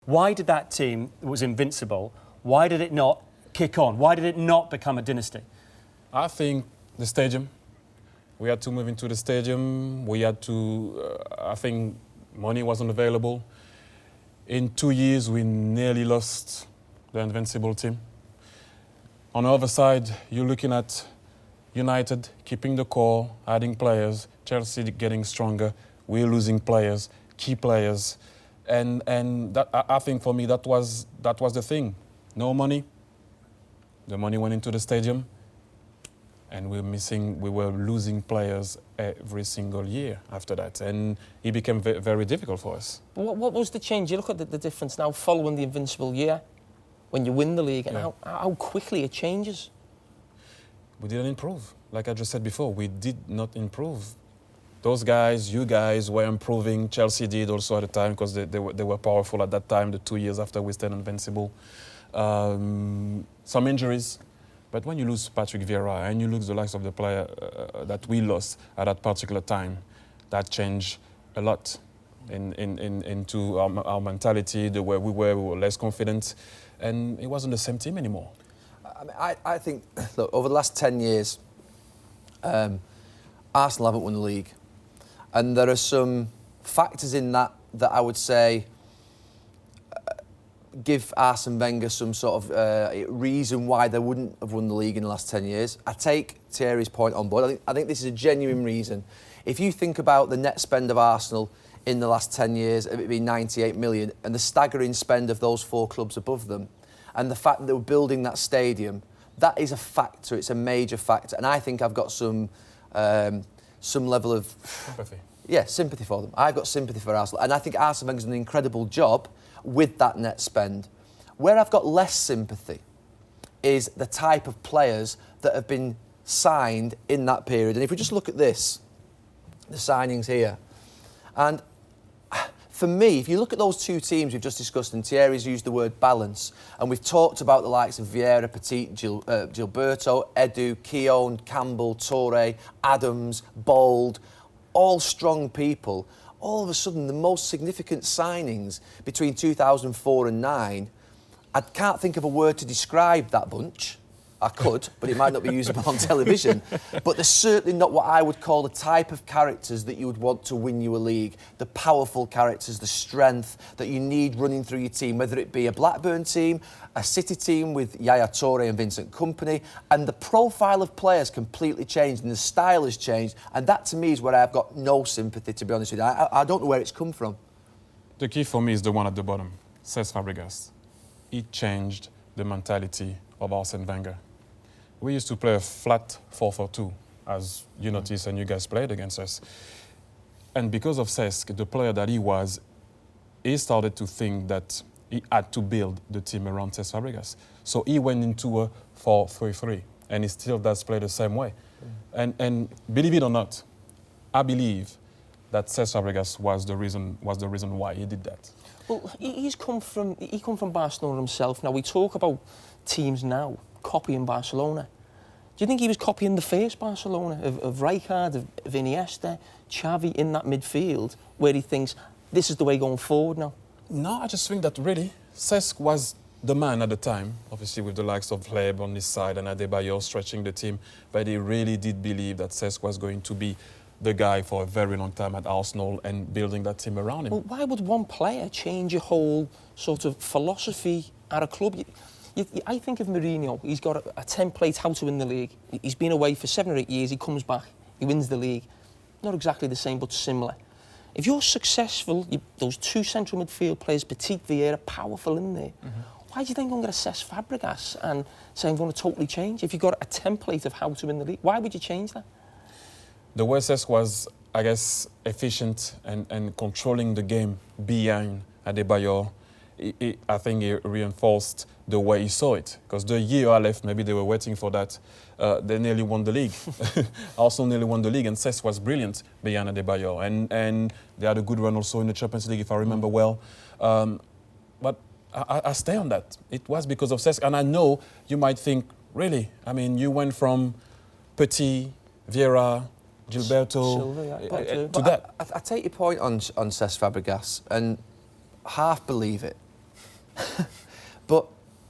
Why did that team that was invincible, why did it not kick on? Why did it not become a dynasty? I think the stadium. We had to move into the stadium. We had to, I think money wasn't available. In 2 years, we nearly lost the Invincible team. On the other side, you're looking at United keeping the core, adding players, Chelsea getting stronger, we're losing players, key players. And that, I think for me, that was the thing. No money. The money went into the stadium. And we were losing players every single year after that. And it became very difficult for us. What was the change? You look at the difference now following the Invincible year, when you win the league, and how quickly it changes. We didn't improve. Like I just said before, we did not improve. Those guys, you guys, were improving. Chelsea did also at the time because they were powerful at that time, the 2 years after we stayed Invincible. Some injuries. But when you lose Patrick Vieira and you lose the likes of the player that we lost at that particular time, that changed a lot into our mentality, the way we were less confident, and it wasn't the same team anymore. I think, look, over the last 10 years, Arsenal haven't won the league. And there are some factors in that I would say give Arsene Wenger some sort of reason why they wouldn't have won the league in the last 10 years. I take Thierry's point on board. I think this is a genuine reason. If you think about the net spend of Arsenal in the last 10 years, it would be 98 million, and the staggering spend of those four clubs above them, and the fact that they were building that stadium, that is a factor. It's a major factor. And I think I've got some level of sympathy. Yeah, sympathy for them. I've got sympathy for Arsenal. And I think Arsene Wenger's done an incredible job with that net spend. Where I've got less sympathy is the type of players that have been signed in that period. And if we just look at this, the signings here, and for me, if you look at those two teams we've just discussed, and Thierry's used the word balance, and we've talked about the likes of Vieira, Petit, Gilberto, Edu, Keown, Campbell, Toure, Adams, Bold, all strong people. All of a sudden, the most significant signings between 2004 and 2009, I can't think of a word to describe that bunch. I could, but it might not be usable on television. But they're certainly not what I would call the type of characters that you would want to win you a league. The powerful characters, the strength that you need running through your team, whether it be a Blackburn team, a City team with Yaya Toure and Vincent Kompany. And the profile of players completely changed and the style has changed. And that, to me, is where I've got no sympathy, to be honest with you. I don't know where it's come from. The key for me is the one at the bottom, Cesc Fabregas. It changed the mentality of Arsene Wenger. We used to play a flat 4-4-2, as you noticed and you guys played against us. And because of Cesc, the player that he was, he started to think that he had to build the team around Cesc Fabregas. So he went into a 4-3-3, and he still does play the same way. And believe it or not, I believe that Cesc Fabregas was the reason why he did that. Well, he come from Barcelona himself. Now, we talk about teams now copying Barcelona. Do you think he was copying the first Barcelona of Rijkaard, of Iniesta, Xavi in that midfield, where he thinks this is the way going forward now? No, I just think that really Cesc was the man at the time, obviously with the likes of Hleb on this side and Adebayor stretching the team, but he really did believe that Cesc was going to be the guy for a very long time at Arsenal and building that team around him. Well, why would one player change your whole sort of philosophy at a club? I think of Mourinho. He's got a template how to win the league. He's been away for 7 or 8 years. He comes back. He wins the league. Not exactly the same, but similar. If you're successful, those two central midfield players, Petit, Vieira, powerful in there, why do you think I'm going to Cesc Fabregas and say I'm going to totally change? If you've got a template of how to win the league, why would you change that? The way Cesc was, I guess, efficient and controlling the game behind Adebayor, I think he reinforced the way he saw it. Because the year I left, maybe they were waiting for that. They nearly won the league. Arsenal nearly won the league, and Cesc was brilliant behind Adebayor. And they had a good run also in the Champions League, if I remember well. But I stay on that. It was because of Cesc. And I know you might think, really? I mean, you went from Petit, Vieira, Gilberto, Silva, to that. I take your point on Cesc Fabregas, and half believe it. But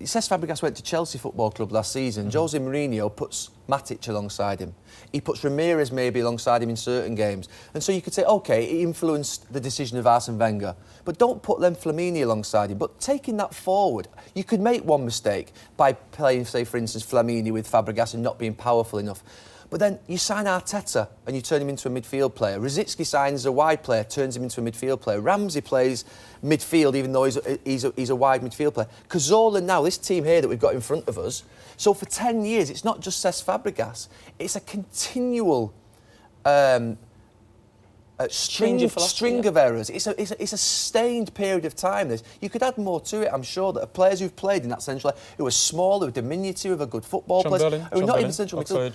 Cesc Fabregas went to Chelsea Football Club last season. Jose Mourinho puts Matic alongside him. He puts Ramirez maybe alongside him in certain games. And so you could say, OK, he influenced the decision of Arsene Wenger. But don't put Len Flamini alongside him. But taking that forward, you could make one mistake by playing, say, for instance, Flamini with Fabregas and not being powerful enough. But then you sign Arteta and you turn him into a midfield player. Rosicky signs a wide player, turns him into a midfield player. Ramsey plays midfield even though he's a wide midfield player. Cazorla now, this team here that we've got in front of us, so for 10 years it's not just Cesc Fabregas, it's a continual string of errors. It's a sustained period of time. This you could add more to it. I'm sure that players who've played in that central who are small, who are diminutive, who are good football players, who are not even central midfield.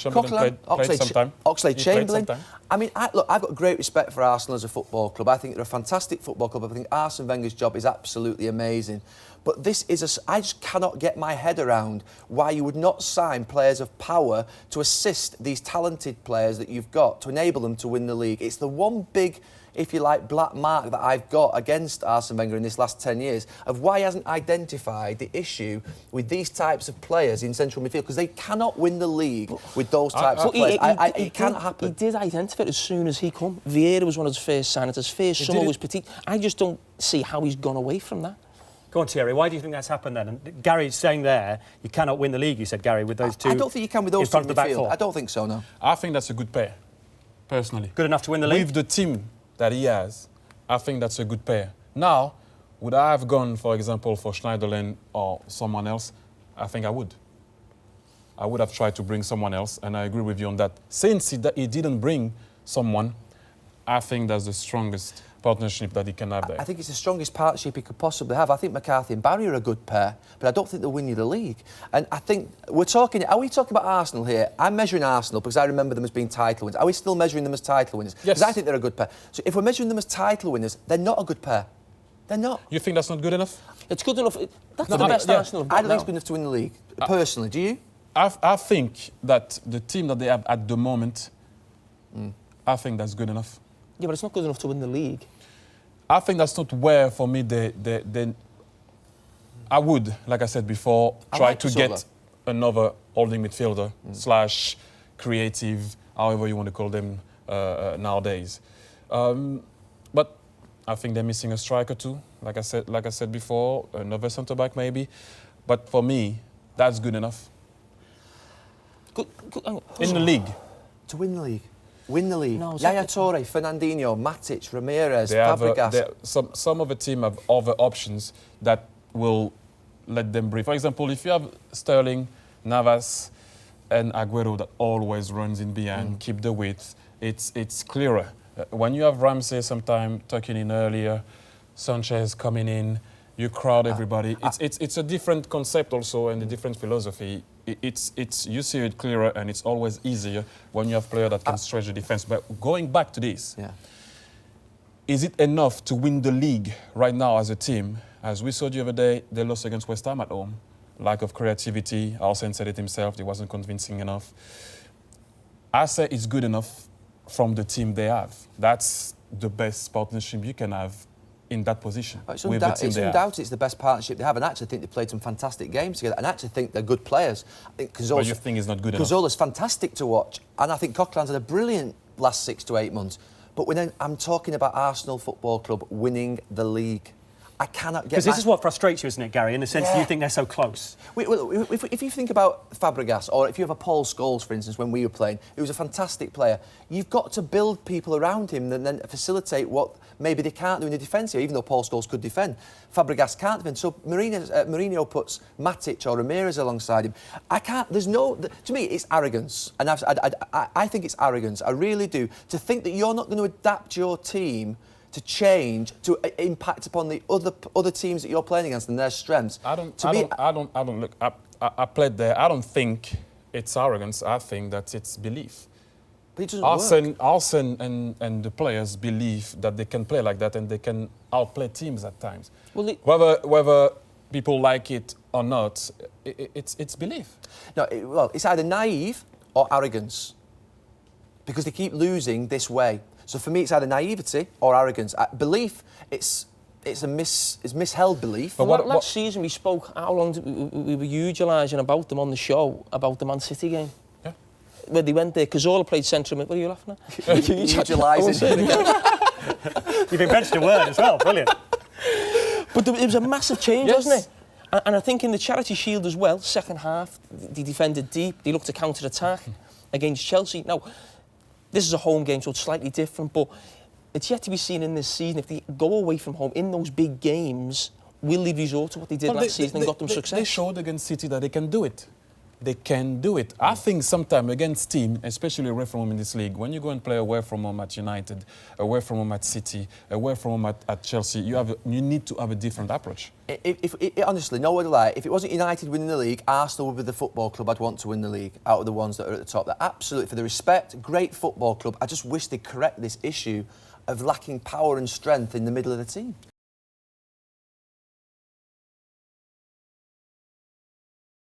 Oxlade-Chamberlain. I mean, look, I've got great respect for Arsenal as a football club. I think they're a fantastic football club. I think Arsene Wenger's job is absolutely amazing. But this is I just cannot get my head around why you would not sign players of power to assist these talented players that you've got to enable them to win the league. It's the one big, if you like, black mark that I've got against Arsene Wenger in this last 10 years of why he hasn't identified the issue with these types of players in central midfield, because they cannot win the league with those types of players. It can't happen. He did identify it as soon as he come. Vieira was one of his first signings. His first summer was Petit. I just don't see how he's gone away from that. Go on, Thierry. Why do you think that's happened then? And Gary's saying there, you cannot win the league, you said, Gary, with those two. I don't think you can with those two in midfield. I don't think so, no. I think that's a good pair, personally. Good enough to win the league? With the team that he has, I think that's a good pair. Now, would I have gone, for example, for Schneiderlin or someone else? I think I would. I would have tried to bring someone else, and I agree with you on that. Since he didn't bring someone, I think that's the strongest partnership that he can have there. I think it's the strongest partnership he could possibly have. I think McCarthy and Barry are a good pair, but I don't think they'll win you the league. And I think are we talking about Arsenal here? I'm measuring Arsenal because I remember them as being title winners. Are we still measuring them as title winners? Yes. Because I think they're a good pair. So if we're measuring them as title winners, they're not a good pair. They're not. You think that's not good enough? It's good enough. That's the best Arsenal have got I don't think now. it's good enough to win the league, personally. Do you? I think that the team that they have at the moment, I think that's good enough. Yeah, but it's not good enough to win the league. I think that's not where, for me, I would, like I said before, try to get another holding midfielder / creative, however you want to call them nowadays. But I think they're missing a striker too, like I said before, another centre-back maybe. But for me, that's good enough. In the league. To win the league. Win the league. No, Yaya Toure, Fernandinho, Matic, Ramirez, Fabregas. Some of the team have other options that will let them breathe. For example, if you have Sterling, Navas, and Aguero that always runs in behind, keep the width, it's clearer. When you have Ramsey sometime tucking in earlier, Sanchez coming in, you crowd everybody. It's a different concept also and a different philosophy. You see it clearer and it's always easier when you have players that can stretch the defense. But going back to this, is it enough to win the league right now as a team? As we saw the other day, they lost against West Ham at home. Lack of creativity. Arsene said it himself. It wasn't convincing enough. I say it's good enough from the team they have. That's the best partnership you can have in that position. It's undoubted it's the best partnership they have, and I actually think they played some fantastic games together, and I actually think they're good players. I think But you think it's not good enough? Cazorla's fantastic to watch, and I think Coquelin's had a brilliant last 6 to 8 months. But when I'm talking about Arsenal Football Club winning the league, I cannot get... Because this is what frustrates you, isn't it, Gary, in the sense that you think they're so close. If you think about Fabregas, or if you have a Paul Scholes, for instance, when we were playing, he was a fantastic player. You've got to build people around him and then facilitate what maybe they can't do in the defence here, even though Paul Scholes could defend. Fabregas can't defend. So Mourinho puts Matic or Ramirez alongside him. To me, it's arrogance. And I think it's arrogance. I really do. To think that you're not going to adapt your team to change, to impact upon the other teams that you're playing against and their strengths. I played there. I don't think it's arrogance. I think that it's belief. But it doesn't work. Arsene and the players believe that they can play like that and they can outplay teams at times. Whether people like it or not, it's belief. No, it's either naive or arrogance, because they keep losing this way. So for me, it's either naivety or arrogance. Belief, it it's misheld belief. But Well, last season we spoke, how long we were utilising about them on the show, about the Man City game. Yeah. Where they went there, Cazorla played centre mid. What are you laughing at? Utilising. You've invented a word as well. Brilliant. But it was a massive change, Yes. wasn't it? And I think in the Charity Shield as well, second half, they defended deep, they looked to counter-attack against Chelsea. Now, this is a home game, so it's slightly different, but it's yet to be seen in this season. If they go away from home in those big games, will they resort to what they did last season and got them success? They showed against City that they can do it. They can do it. I think sometimes against team, especially away from home in this league, when you go and play away from home at United, away from home at City, away from home at Chelsea, you need to have a different approach. Honestly, no word of lie, if it wasn't United winning the league, Arsenal would be the football club I'd want to win the league out of the ones that are at the top. They're absolutely, for the respect, great football club. I just wish they'd correct this issue of lacking power and strength in the middle of the team.